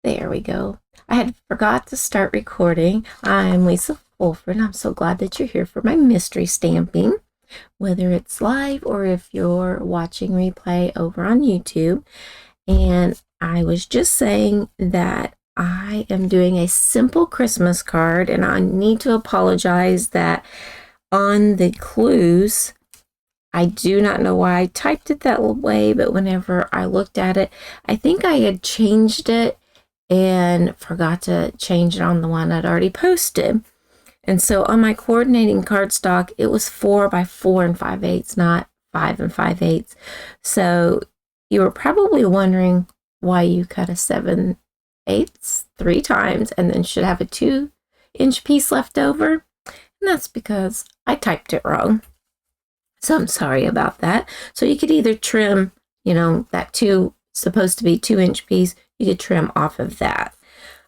There we go. I had forgot to start recording. I'm Lisa Fulford. I'm so glad that you're here for my mystery stamping, whether it's live or if you're watching replay over on YouTube. And I was just saying that I am doing a simple Christmas card, and I need to apologize that on the clues, I do not know why I typed it that way, but whenever I looked at it, I think I had changed it and forgot to change it on the one I'd already posted. And so on my coordinating cardstock, it was 4 by 4 and 5/8, not 5 and 5/8. So you were probably wondering why you cut a 7/8 3 times and then should have a 2-inch piece left over. And that's because I typed it wrong. So I'm sorry about that. So you could either trim, that supposed to be 2-inch piece, you could trim off of that.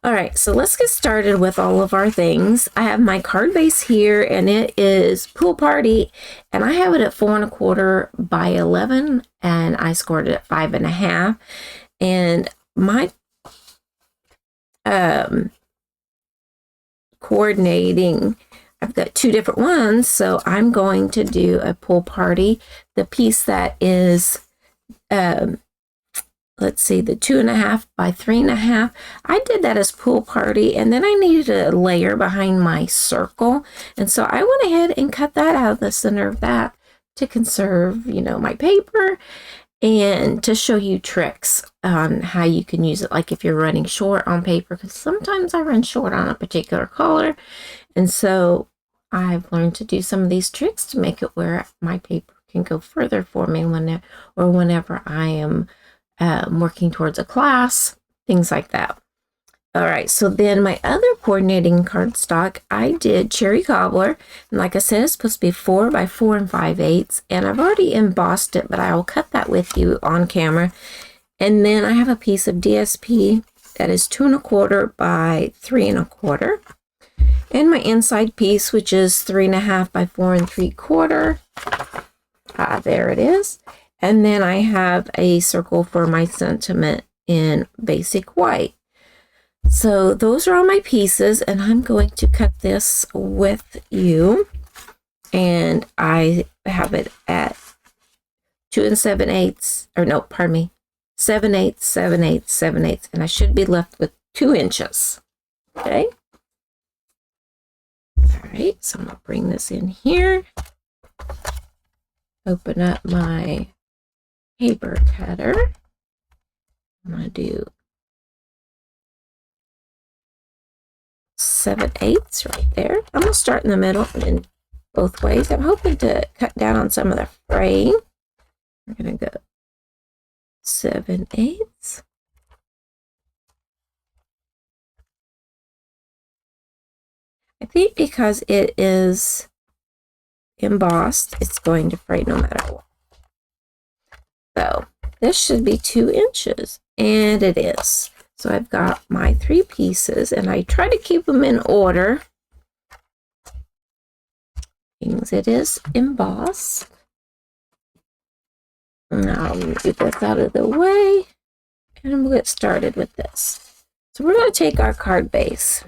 All right, so let's get started with all of our things. I have my card base here, and it is Pool Party, and I have it at 4 1/4 by 11, and I scored it at 5 1/2. And my coordinating, I've got 2 different ones, so I'm going to do a Pool Party. The piece that is, let's see, the 2 1/2 by 3 1/2. I did that as Pool Party, and then I needed a layer behind my circle, and so I went ahead and cut that out of the center of that to conserve, my paper, and to show you tricks on how you can use it, like if you're running short on paper, because sometimes I run short on a particular color, and so I've learned to do some of these tricks to make it where my paper can go further for me whenever I am working towards a class, things like that. All right, so then my other coordinating cardstock, I did Cherry Cobbler, and like I said, it's supposed to be 4 by 4 and 5/8, and I've already embossed it, but I will cut that with you on camera. And then I have a piece of DSP that is 2 1/4 by 3 1/4, and my inside piece, which is 3 1/2 by 4 3/4. There it is. And then I have a circle for my sentiment in basic white. So those are all my pieces, and I'm going to cut this with you. And I have it at 2 7/8, or no, pardon me, 7/8, 7/8, 7/8, and I should be left with 2 inches. Okay. All right, so I'm gonna bring this in here. Open up my paper cutter. I'm gonna do 7/8 right there. I'm gonna start in the middle and then both ways. I'm hoping to cut down on some of the fraying. We're gonna go 7/8. I think because it is embossed, it's going to fray no matter what. So this should be 2 inches, and it is. So I've got my 3 pieces, and I try to keep them in order. It is embossed. Now I'm going to get this out of the way, and we'll get started with this. So we're going to take our card base,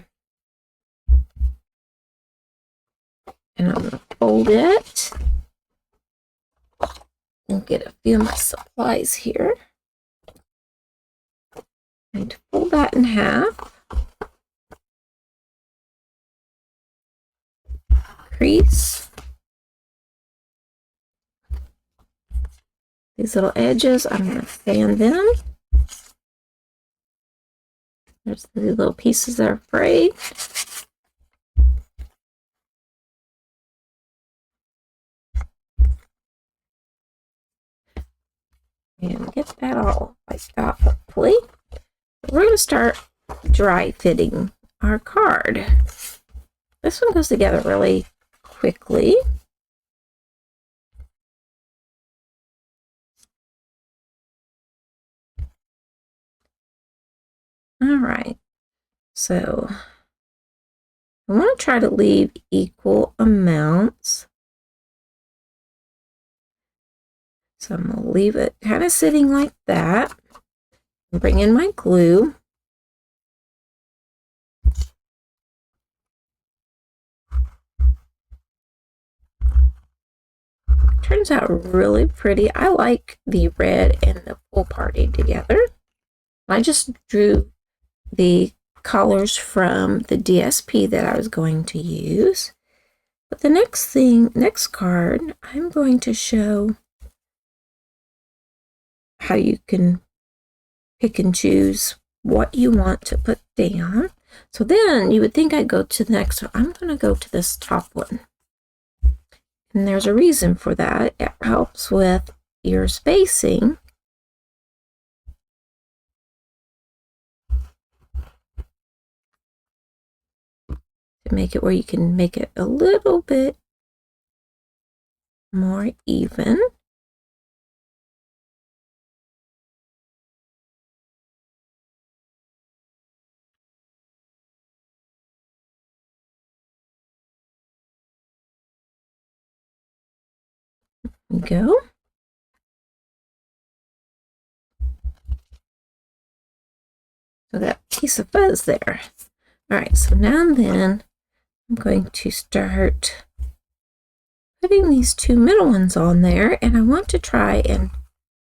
and I'm going to fold it and get a few of my supplies here. And fold that in half. Crease these little edges. I'm going to fan them. There's the little pieces that are frayed. And get that all wiped off, hopefully. We're going to start dry fitting our card. This one goes together really quickly. All right, so I want to try to leave equal amounts. So I'm going to leave it kind of sitting like that. Bring in my glue. turns out really pretty. I like the red and the pool party together. I just drew the colors from the DSP that I was going to use. But the next card, I'm going to show how you can pick and choose what you want to put down. So then you would think I'd go to the next one. I'm going to go to this top one. And there's a reason for that. It helps with your spacing. To make it where you can make it a little bit more even. Go. So that piece of fuzz there. All right, so now and then I'm going to start putting these two middle ones on there, and I want to try and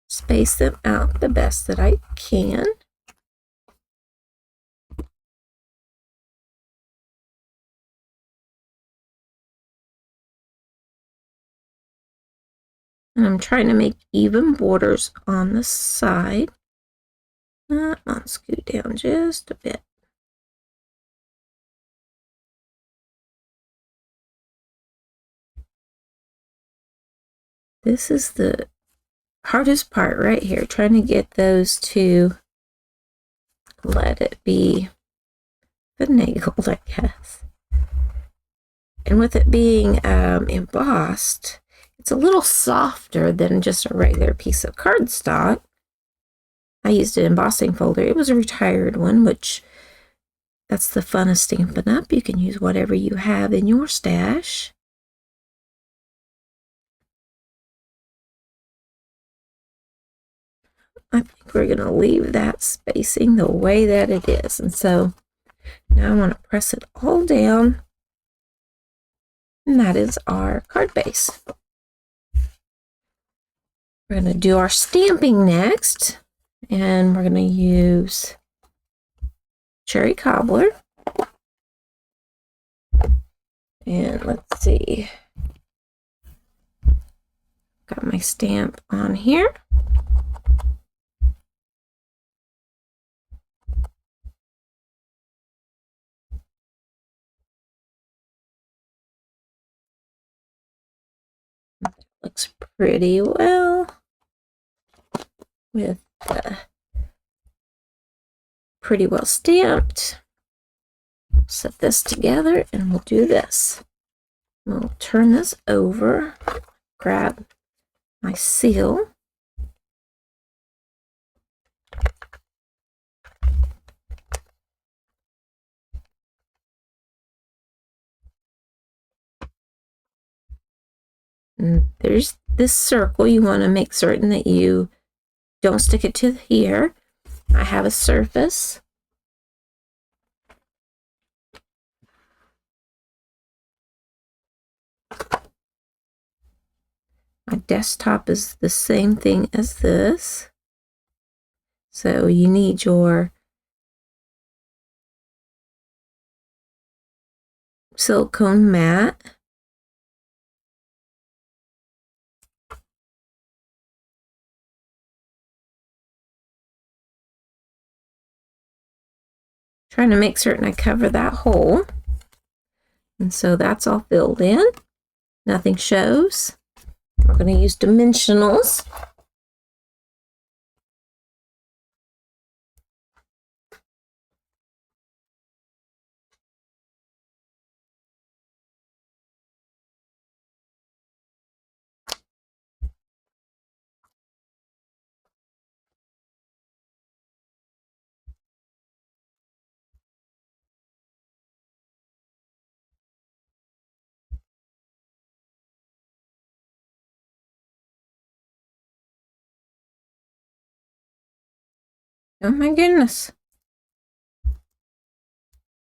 space them out the best that I can. And I'm trying to make even borders on the side. I'll scoot down just a bit. This is the hardest part right here, trying to get those to let it be finagled, I guess. And with it being embossed, it's a little softer than just a regular piece of cardstock. I used an embossing folder. It was a retired one, which that's the fun of Stampin' Up. You can use whatever you have in your stash. I think we're going to leave that spacing the way that it is. And so now I want to press it all down. And that is our card base. We're going to do our stamping next. And we're going to use Cherry Cobbler. And let's see. Got my stamp on here. Looks pretty well with pretty well stamped. Set this together and we'll do this. We'll turn this over, grab my seal. And there's this circle. You want to make certain that you don't stick it to here. I have a surface. My desktop is the same thing as this. So you need your silicone mat. Trying to make certain I cover that hole. And so that's all filled in. Nothing shows. We're going to use dimensionals. Oh my goodness.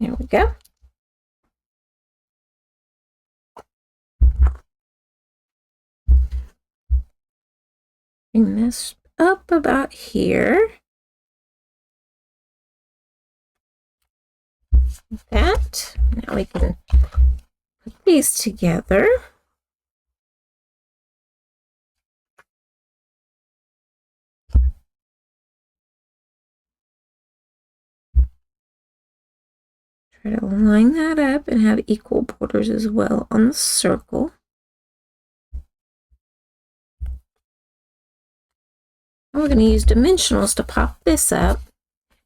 There we go. Bring this up about here. Like that. Now we can put these together. Try to line that up and have equal borders as well on the circle. And we're going to use dimensionals to pop this up.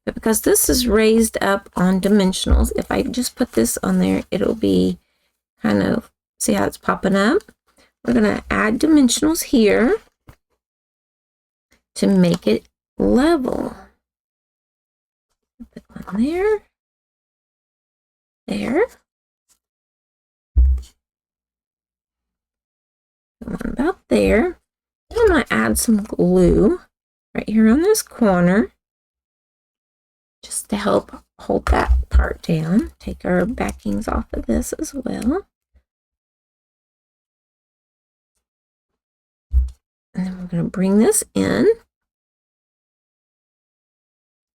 But because this is raised up on dimensionals, if I just put this on there, it'll be kind of, see how it's popping up? We're going to add dimensionals here to make it level. Put one there. There. One about there. I'm going to add some glue right here on this corner just to help hold that part down. Take our backings off of this as well. And then we're going to bring this in.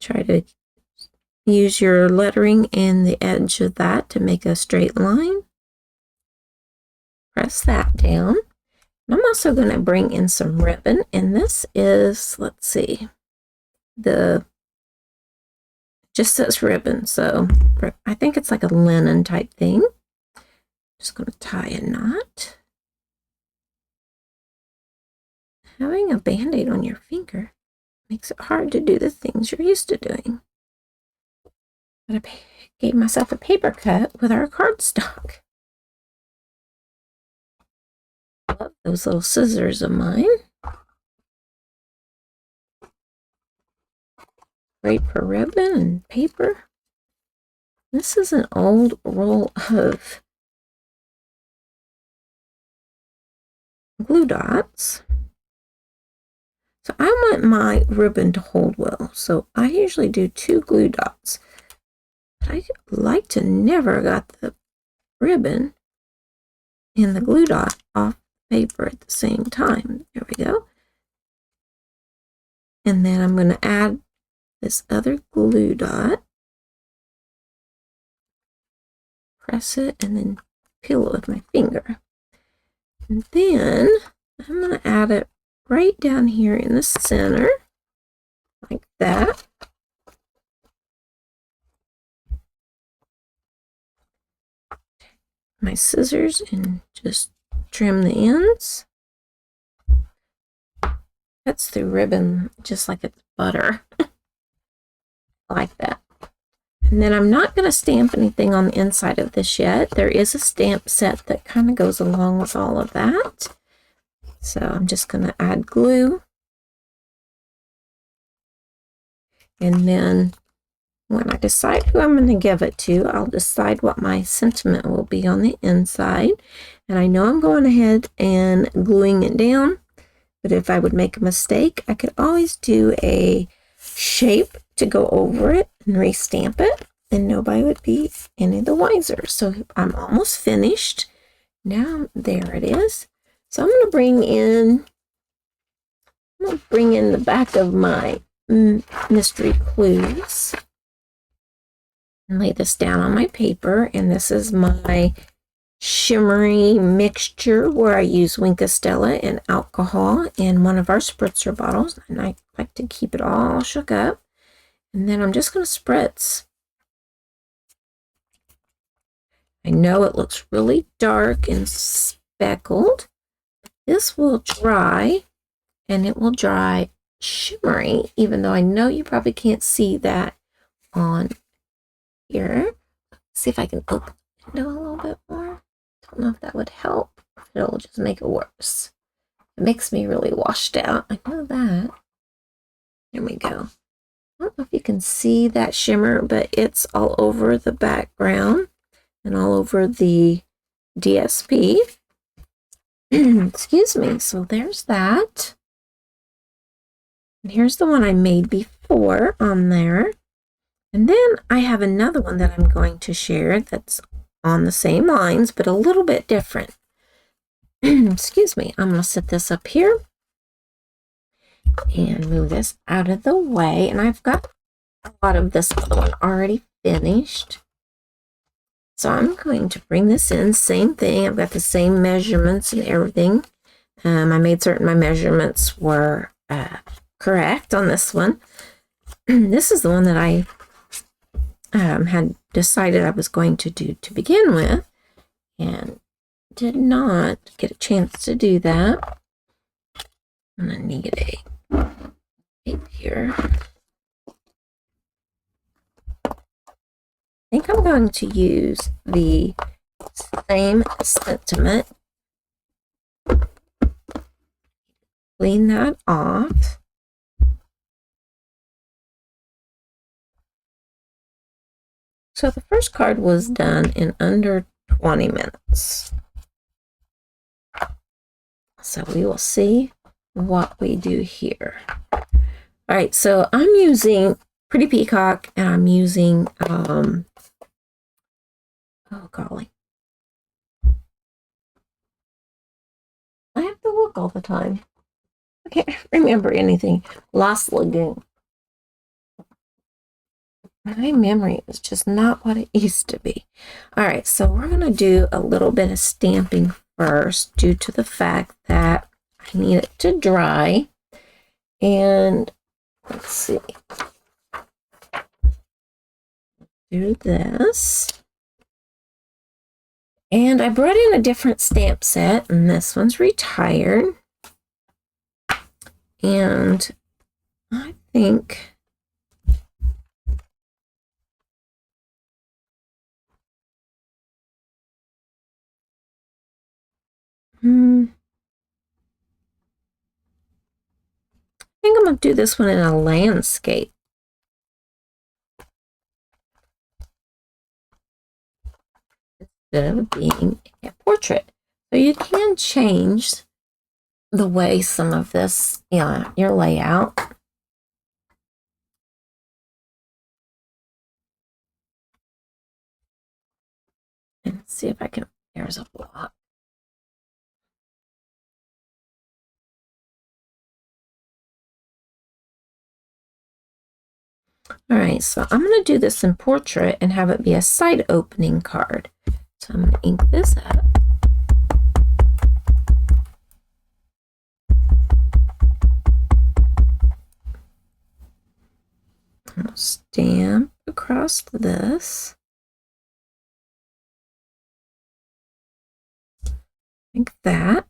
Try to use your lettering and the edge of that to make a straight line. Press that down. I'm also going to bring in some ribbon, and this is, let's see, just says ribbon, so I think it's like a linen type thing. Just going to tie a knot. Having a band-aid on your finger makes it hard to do the things you're used to doing. But I gave myself a paper cut with our cardstock. I love those little scissors of mine. Great for ribbon and paper. This is an old roll of glue dots. So I want my ribbon to hold well. So I usually do 2 glue dots. I like to never got the ribbon and the glue dot off paper at the same time. There we go. And then I'm going to add this other glue dot. Press it and then peel it with my finger. And then I'm going to add it right down here in the center, like that. My scissors and just trim the ends. Cuts through ribbon just like it's butter. Like that. And then I'm not going to stamp anything on the inside of this yet. There is a stamp set that kind of goes along with all of that. So I'm just going to add glue. And then when I decide who I'm going to give it to, I'll decide what my sentiment will be on the inside. And I know I'm going ahead and gluing it down. But if I would make a mistake, I could always do a shape to go over it and restamp it. And nobody would be any the wiser. So I'm almost finished. Now there it is. So I'm going to bring in the back of my mystery clues and lay this down on my paper. And this is my shimmery mixture where I use Wink Stella and alcohol in one of our spritzer bottles. And I like to keep it all shook up. And then I'm just going to spritz. I know it looks really dark and speckled. This will dry, and it will dry shimmery, even though I know you probably can't see that on here. Let's see if I can open the window a little bit more. Don't know if that would help. It'll just make it worse. It makes me really washed out. I know that. There we go. I don't know if you can see that shimmer, but it's all over the background and all over the DSP. Excuse me. So there's that. And here's the one I made before on there. And then I have another one that I'm going to share that's on the same lines, but a little bit different. Excuse me. I'm going to set this up here. and move this out of the way. And I've got a lot of this other one already finished. So I'm going to bring this in, same thing. I've got the same measurements and everything. I made certain my measurements were correct on this one. This is the one that I had decided I was going to do to begin with, and did not get a chance to do that. I'm going to need a tape here. I think I'm going to use the same sentiment. Clean that off. So the first card was done in under 20 minutes. So we will see what we do here. All right, so I'm using Pretty Peacock, and I'm using, oh golly. I have to look all the time. I can't remember anything. Lost Lagoon. My memory is just not what it used to be. All right, so we're going to do a little bit of stamping first due to the fact that I need it to dry. And let's see. Do this. And I brought in a different stamp set, and this one's retired. And I think I'm going to do this one in a landscape. Instead of being a portrait. So you can change the way some of this, your layout. And let's see if I can, there's a block. All right, so I'm going to do this in portrait and have it be a side opening card. So I'm going to ink this up. I'll stamp across this. Like that.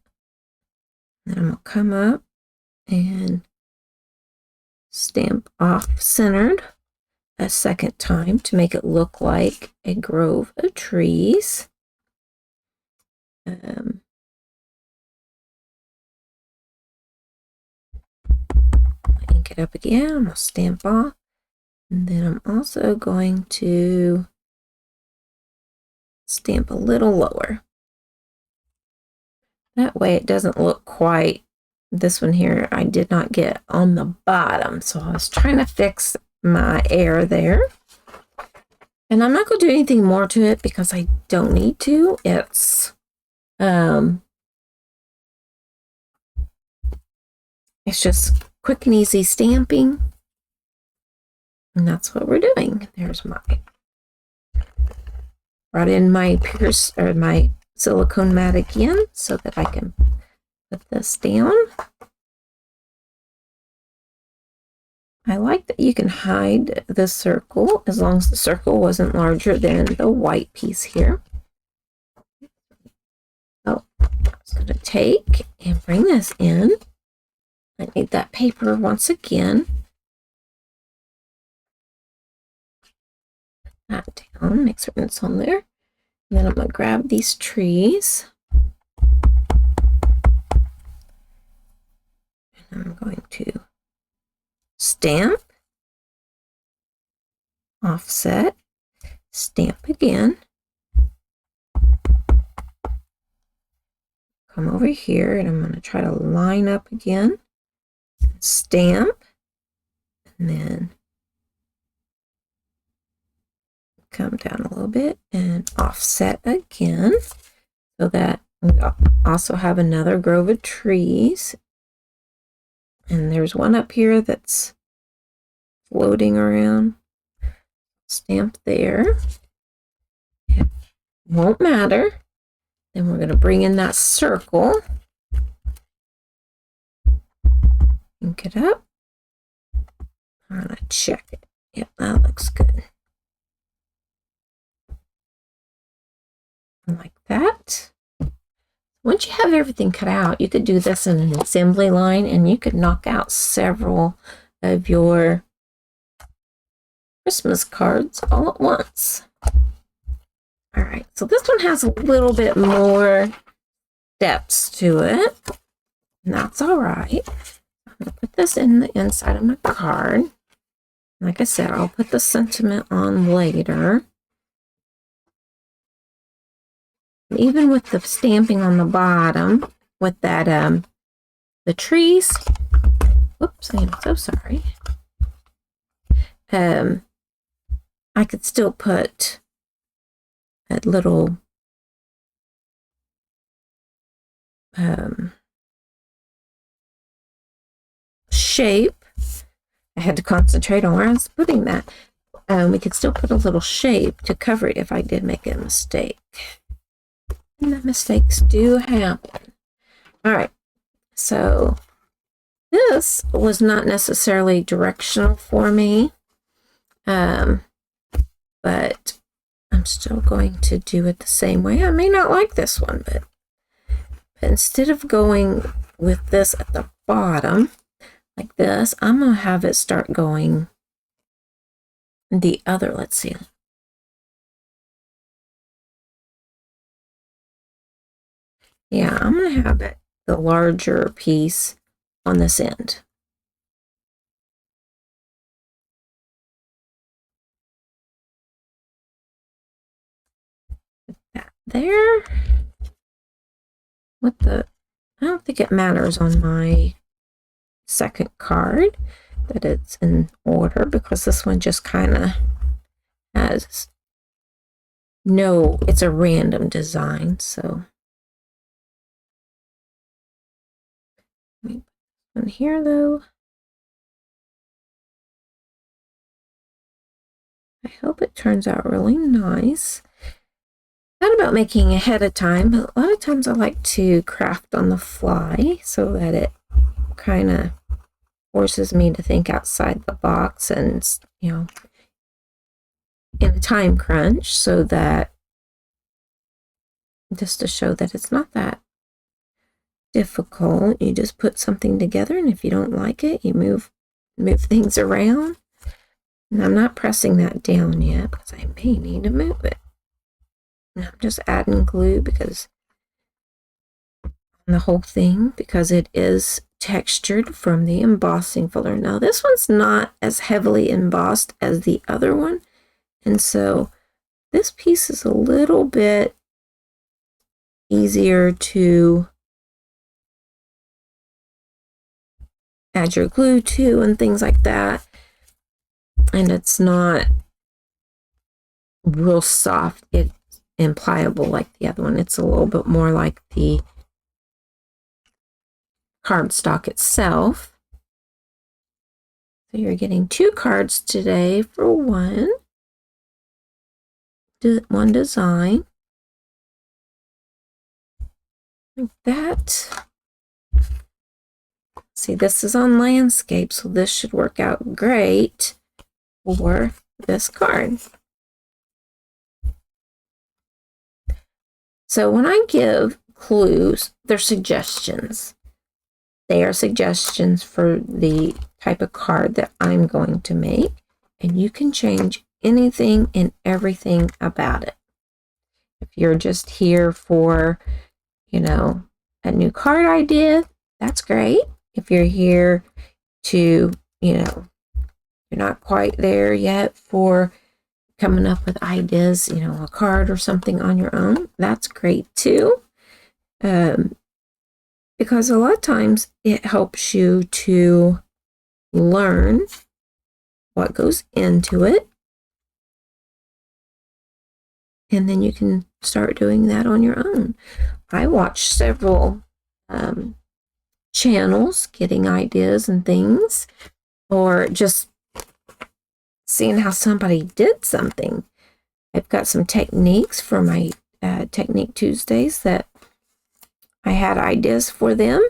Then I'm going to come up and stamp off centered a second time to make it look like a grove of trees. Ink it up again. I'm going to stamp off. And then I'm also going to stamp a little lower. That way it doesn't look quite, this one here I did not get on the bottom. So I was trying to fix my air there. And I'm not going to do anything more to it because I don't need to. It's just quick and easy stamping. And that's what we're doing. There's my, brought in my my silicone mat again so that I can put this down. I like that you can hide the circle as long as the circle wasn't larger than the white piece here. Oh, I was going to take and bring this in. I need that paper once again. Put that down, make certain it's on there. And then I'm going to grab these trees. And I'm going to stamp, offset, stamp again. Come over here and I'm going to try to line up again. Stamp, and then come down a little bit and offset again so that we also have another grove of trees. And there's one up here that's floating around. Stamp there. It won't matter. Then we're going to bring in that circle. Ink it up. I'm going to check it. Yep, that looks good. Like that. Once you have everything cut out, you could do this in an assembly line and you could knock out several of your Christmas cards all at once. All right, so this one has a little bit more depths to it, and that's all right. I'm going to put this in the inside of my card. Like I said, I'll put the sentiment on later. Even with the stamping on the bottom, with that, the trees, whoops, I am so sorry. I could still put that little, shape. I had to concentrate on where I was putting that. We could still put a little shape to cover it if I did make a mistake. And the mistakes do happen. All right, so this was not necessarily directional for me, but I'm still going to do it the same way. I may not like this one, but instead of going with this at the bottom like this, I'm going to have it start going the other, let's see. Yeah, I'm going to have it the larger piece on this end. Put that there. I don't think it matters on my second card that it's in order, because this one just kind of has it's a random design, so. Let me put this one here though. I hope it turns out really nice. Not about making ahead of time, but a lot of times I like to craft on the fly so that it kind of forces me to think outside the box and, in a time crunch, so that just to show that it's not that difficult. You just put something together, and if you don't like it, you move things around. And I'm not pressing that down yet because I may need to move it. And I'm just adding glue because on the whole thing, because it is textured from the embossing folder. Now this one's not as heavily embossed as the other one, and so this piece is a little bit easier to add your glue to and things like that. And it's not real soft and pliable like the other one. It's a little bit more like the cardstock itself. So you're getting 2 cards today for one design. Like that. See, this is on landscape, so this should work out great for this card. So when I give clues, they're suggestions. They are suggestions for the type of card that I'm going to make, and you can change anything and everything about it. If you're just here for, a new card idea, that's great. If you're here to, you're not quite there yet for coming up with ideas, a card or something on your own, that's great too. Because a lot of times it helps you to learn what goes into it. And then you can start doing that on your own. I watched several channels, getting ideas and things, or just seeing how somebody did something. I've got some techniques for my Technique Tuesdays that I had ideas for them.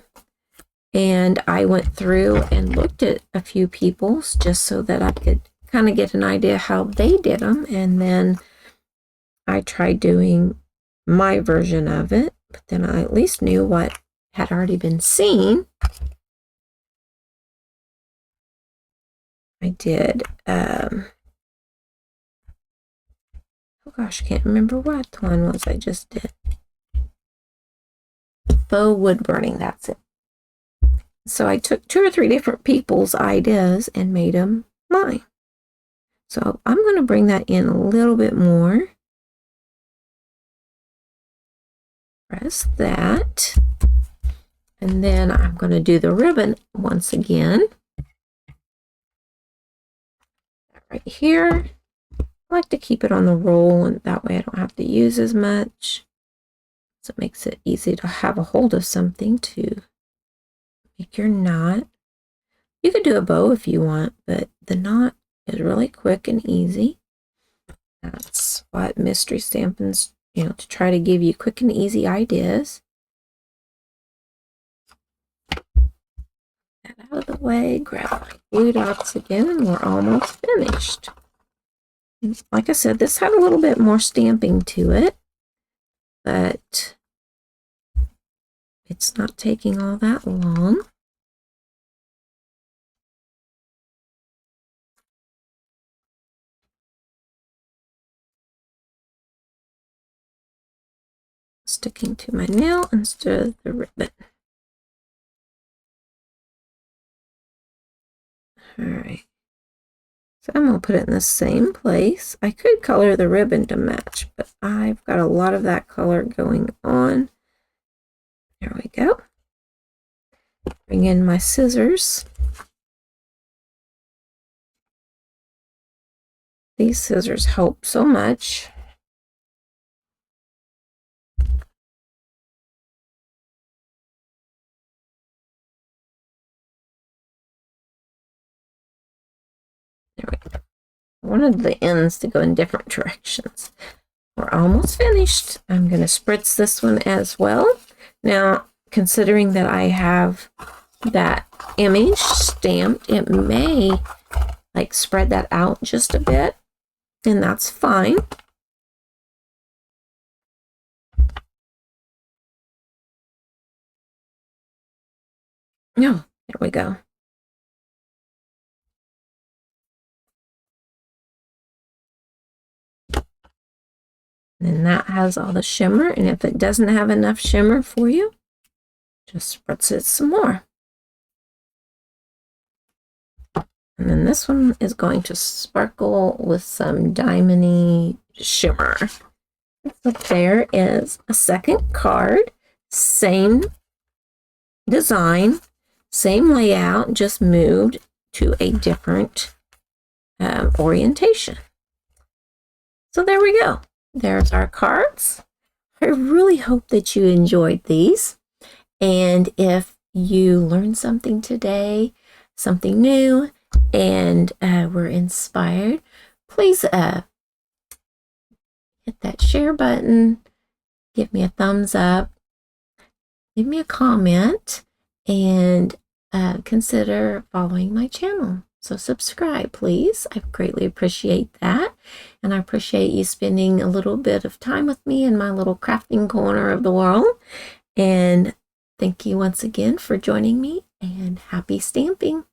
And I went through and looked at a few people's just so that I could kind of get an idea how they did them. And then I tried doing my version of it, but then I at least knew what had already been seen. I did, oh gosh, I can't remember what one was I just did. Faux wood burning, that's it. So I took 2 or 3 different people's ideas and made them mine. So I'm going to bring that in a little bit more. Press that. And then I'm going to do the ribbon once again. Right here. I like to keep it on the roll, and that way I don't have to use as much. So it makes it easy to have a hold of something to make your knot. You could do a bow if you want, but the knot is really quick and easy. That's what mystery stamping's, to try to give you quick and easy ideas. Get out of the way, grab my glue dots again, and we're almost finished. And like I said, this had a little bit more stamping to it, but it's not taking all that long. Sticking to my nail instead of the ribbon. Alright, so I'm going to put it in the same place. I could color the ribbon to match, but I've got a lot of that color going on. There we go. Bring in my scissors. These scissors help so much. There we go. I wanted the ends to go in different directions. We're almost finished. I'm going to spritz this one as well. Now, considering that I have that image stamped, it may spread that out just a bit, and that's fine. No, there we go. And that has all the shimmer, and if it doesn't have enough shimmer for you, just spritz it some more. And then this one is going to sparkle with some diamond-y shimmer. So there is a second card, same design, same layout, just moved to a different orientation. So there we go. There's our cards. I really hope that you enjoyed these. And if you learned something today, something new, and were inspired, please hit that share button, give me a thumbs up, leave me a comment, and consider following my channel. So subscribe, please. I greatly appreciate that. And I appreciate you spending a little bit of time with me in my little crafting corner of the world. And thank you once again for joining me, and happy stamping.